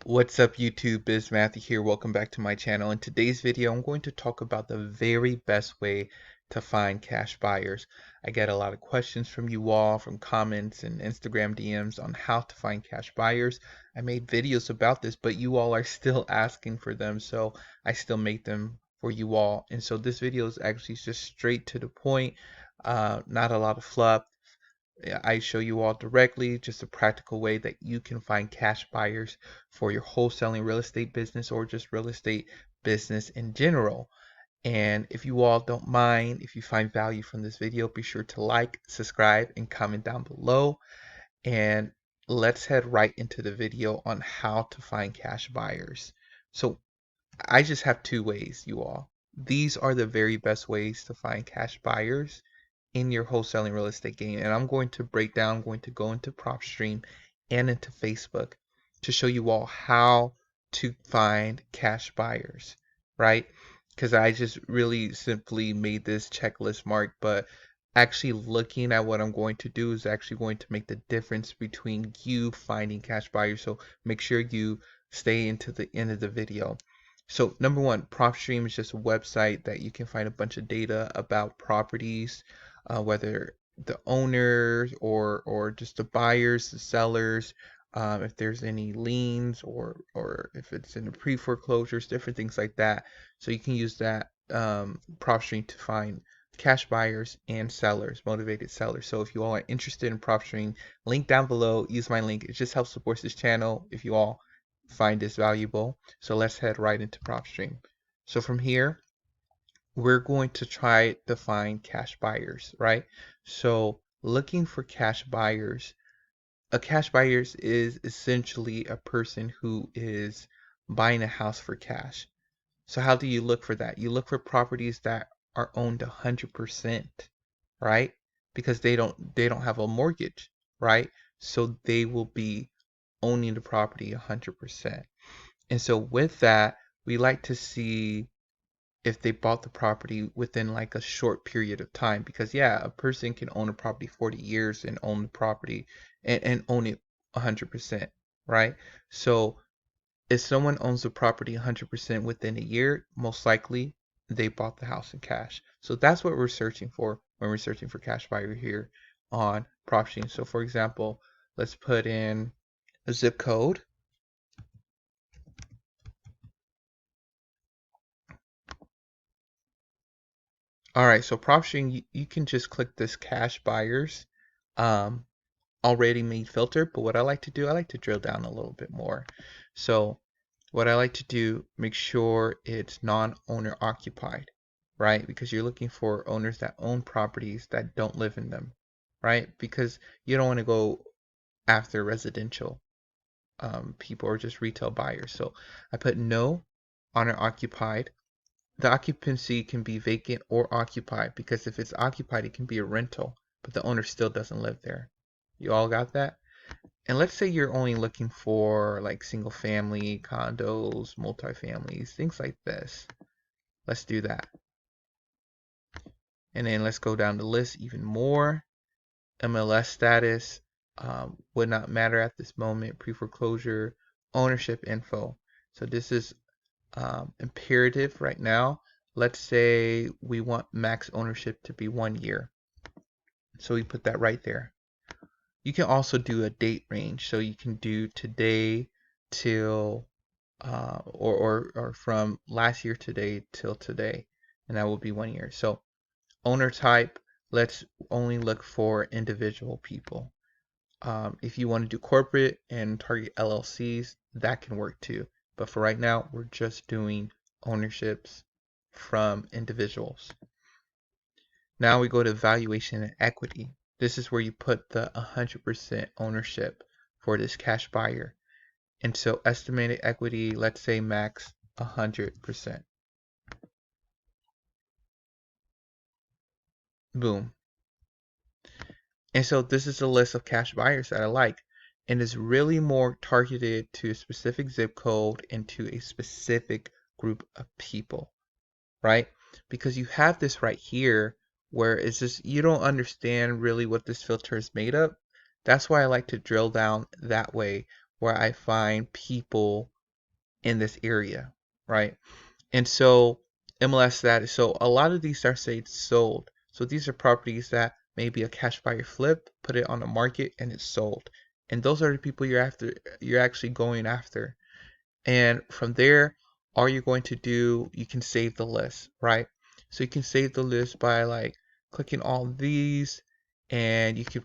What's up YouTube, Biz Matthew here. Welcome back to my channel. In today's video, I'm going to talk about the very best way to find cash buyers. I get a lot of questions from you all, from comments and Instagram DMs on how to find cash buyers. I made videos about this, but you all are still asking for them, so I still make them for you all. And so this video is actually just straight to the point, not a lot of fluff. I show you all directly just a practical way that you can find cash buyers for your wholesaling real estate business or just real estate business in general. And if you all don't mind, if you find value from this video, be sure to like, subscribe, and comment down below. And let's head right into the video on how to find cash buyers. So I just have two ways, you all. These are the very best ways to find cash buyers in your wholesaling real estate game. And I'm going to break down, I'm going to go into PropStream and into Facebook to show you all how to find cash buyers, right? Because I just really simply made this checklist mark, but actually looking at what I'm going to do is actually going to make the difference between you finding cash buyers. So make sure you stay into the end of the video. So number one, PropStream is just a website that you can find a bunch of data about properties, whether the owners or just the buyers, the sellers, if there's any liens or if it's in the pre-foreclosures, different things like that. So you can use that PropStream to find cash buyers and sellers, motivated sellers. So if you all are interested in PropStream, link down below, use my link. It just helps support this channel if you all find this valuable. So let's head right into PropStream. So from here, we're going to try to find cash buyers, right? So looking for cash buyers, a cash buyers is essentially a person who is buying a house for cash. So how do you look for that? You look for properties that are owned 100%, right? Because they don't have a mortgage, right? So they will be owning the property 100%. And so with that, we like to see if they bought the property within like a short period of time, because yeah, a person can own a property 40 years and own the property and own it 100%, right? So if someone owns the property 100% within a year, most likely they bought the house in cash. So that's what we're searching for when we're searching for cash buyer here on PropStream. So for example, let's put in a zip code. All right, so PropStream, you can just click this cash buyers um, already made filter, but what I like to do, I like to drill down a little bit more. So what I like to do, make sure it's non-owner occupied, right? Because you're looking for owners that own properties that don't live in them, right? Because you don't want to go after residential people or just retail buyers. So I put no owner occupied. The occupancy can be vacant or occupied, because if it's occupied, it can be a rental, but the owner still doesn't live there. You all got that? And let's say you're only looking for like single family, condos, multifamilies, things like this. Let's do that. And then let's go down the list even more. MLS status would not matter at this moment. Pre-foreclosure, ownership info. So this is imperative right now. Let's say we want max ownership to be 1 year. So we put that right there. You can also do a date range. So you can do today till or from last year today till today, and that will be 1 year. So owner type, let's only look for individual people. If you want to do corporate and target LLCs, that can work too. But for right now, we're just doing ownerships from individuals. Now we go to valuation and equity. This is where you put the 100% ownership for this cash buyer. And so estimated equity, let's say max 100%. Boom. And so this is a list of cash buyers that I like. And it's really more targeted to a specific zip code and to a specific group of people, right? Because you have this right here where it's just, you don't understand really what this filter is made of. That's why I like to drill down that way, where I find people in this area, right? And so MLS status. So a lot of these are say sold. So these are properties that maybe a cash buyer flipped, put it on the market, and it's sold. And those are the people you're after. You're actually going after. And from there, all you're going to do, you can save the list, right? So you can save the list by like clicking all these, and you can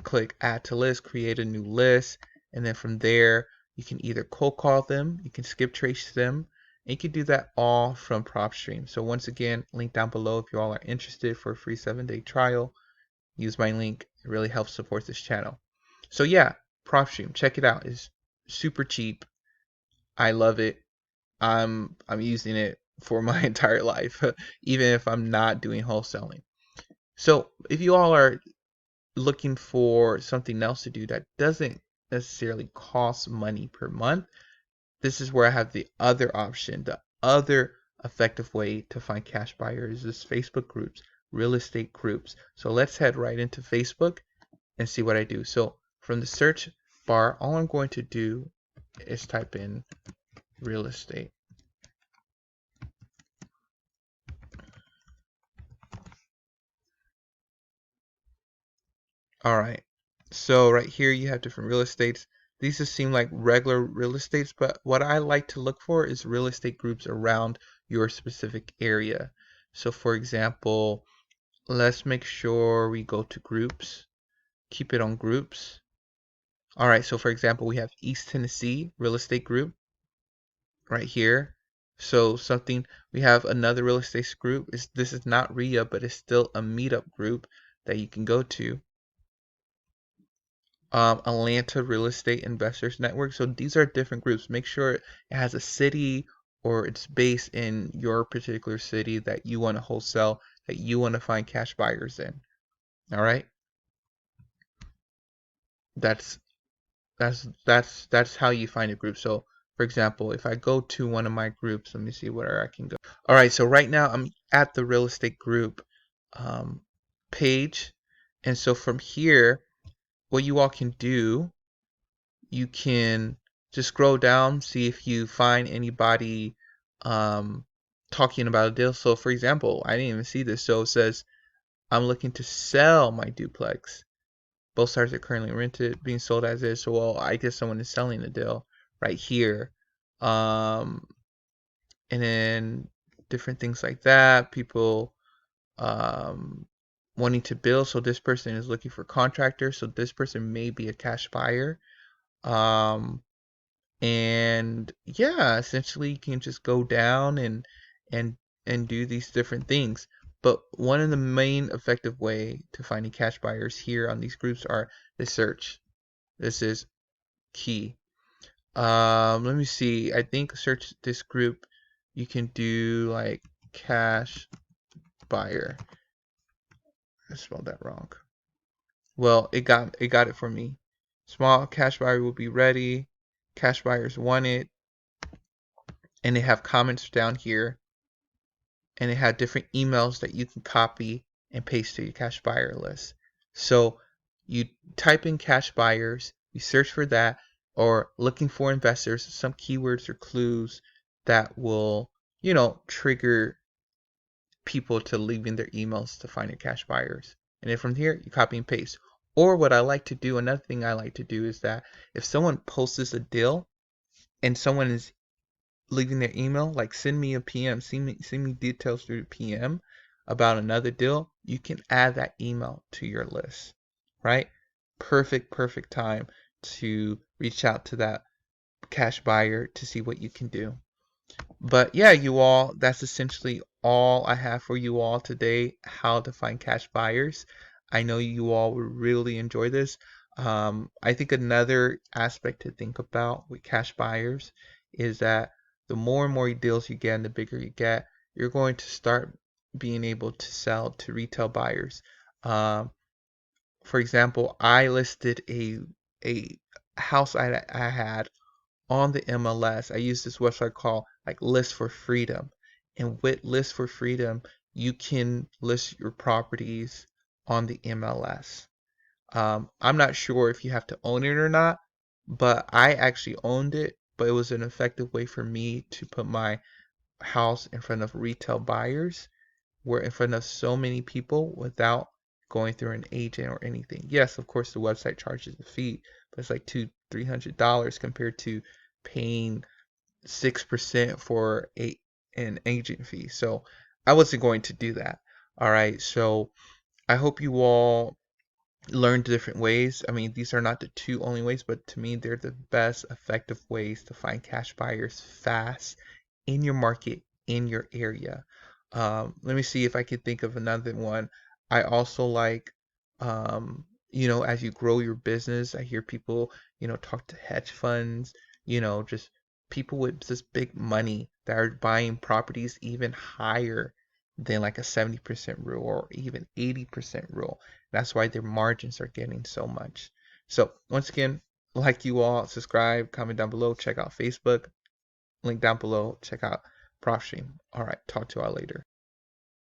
click add to list, create a new list, and then from there, you can either cold call them, you can skip trace them, and you can do that all from PropStream. So once again, link down below if you all are interested for a free 7-day trial. Use my link. It really helps support this channel. So yeah, PropStream, check it out. It's super cheap. I love it. I'm using it for my entire life, even if I'm not doing wholesaling. So if you all are looking for something else to do that doesn't necessarily cost money per month, this is where I have the other option. The other effective way to find cash buyers is Facebook groups, real estate groups. So let's head right into Facebook and see what I do. So from the search bar, all I'm going to do is type in real estate. All right. So right here you have different real estates. These just seem like regular real estates, but what I like to look for is real estate groups around your specific area. So for example, let's make sure we go to groups, keep it on groups. All right, so for example, we have East Tennessee real estate group right here. So something, we have another real estate group. This is not RIA, but it's still a meetup group that you can go to. Atlanta Real Estate Investors Network. So these are different groups. Make sure it has a city or it's based in your particular city that you want to wholesale, that you want to find cash buyers in. All right. That's that's how you find a group. So for example, if I go to one of my groups, let me see where I can go. All right. So right now I'm at the real estate group um, page. And so from here, what you all can do, you can just scroll down, see if you find anybody um, talking about a deal. So for example, I didn't even see this. So it says, I'm looking to sell my duplex. Both sides are currently rented, being sold as is. So well, I guess someone is selling the deal right here. Um, and then different things like that. People um, wanting to build. So this person is looking for contractors. So this person may be a cash buyer. Um, and yeah, essentially you can just go down and and do these different things. But one of the main effective way to finding cash buyers here on these groups are the search. This is key. Let me see. I think search this group, you can do like cash buyer. I spelled that wrong. Well, it got it for me. Small cash buyer will be ready. Cash buyers want it. And they have comments down here, and they have different emails that you can copy and paste to your cash buyer list. So you type in cash buyers, you search for that, or looking for investors, some keywords or clues that will, trigger people to leaving their emails to find your cash buyers. And then from here, you copy and paste. Or what I like to do, another thing I like to do is that if someone posts a deal and someone is leaving their email, like send me a PM, send me details through the PM about another deal, you can add that email to your list, right? Perfect time to reach out to that cash buyer to see what you can do. But yeah, you all, that's essentially all I have for you all today, how to find cash buyers. I know you all will really enjoy this. I think another aspect to think about with cash buyers is that the more and more deals you get and the bigger you get, you're going to start being able to sell to retail buyers. Um, for example, I listed a house I had on the MLS. I use this website called like List for Freedom. And with List for Freedom, you can list your properties on the MLS. I'm not sure if you have to own it or not, but I actually owned it. but it was an effective way for me to put my house in front of retail buyers. We're in front of so many people without going through an agent or anything. Yes, of course, the website charges a fee, but it's like $200-300 compared to paying 6% for an agent fee. So I wasn't going to do that. All right. So I hope you all learn different ways. I mean, these are not the two only ways, but to me, they're the best effective ways to find cash buyers fast in your market, in your area. Let me see if I could think of another one. I also like, as you grow your business, I hear people, talk to hedge funds, just people with just big money that are buying properties even higher than like a 70% rule or even 80% rule. That's why their margins are getting so much. So once again, like you all, subscribe, comment down below, check out Facebook, link down below, check out PropStream. All right, talk to y'all later.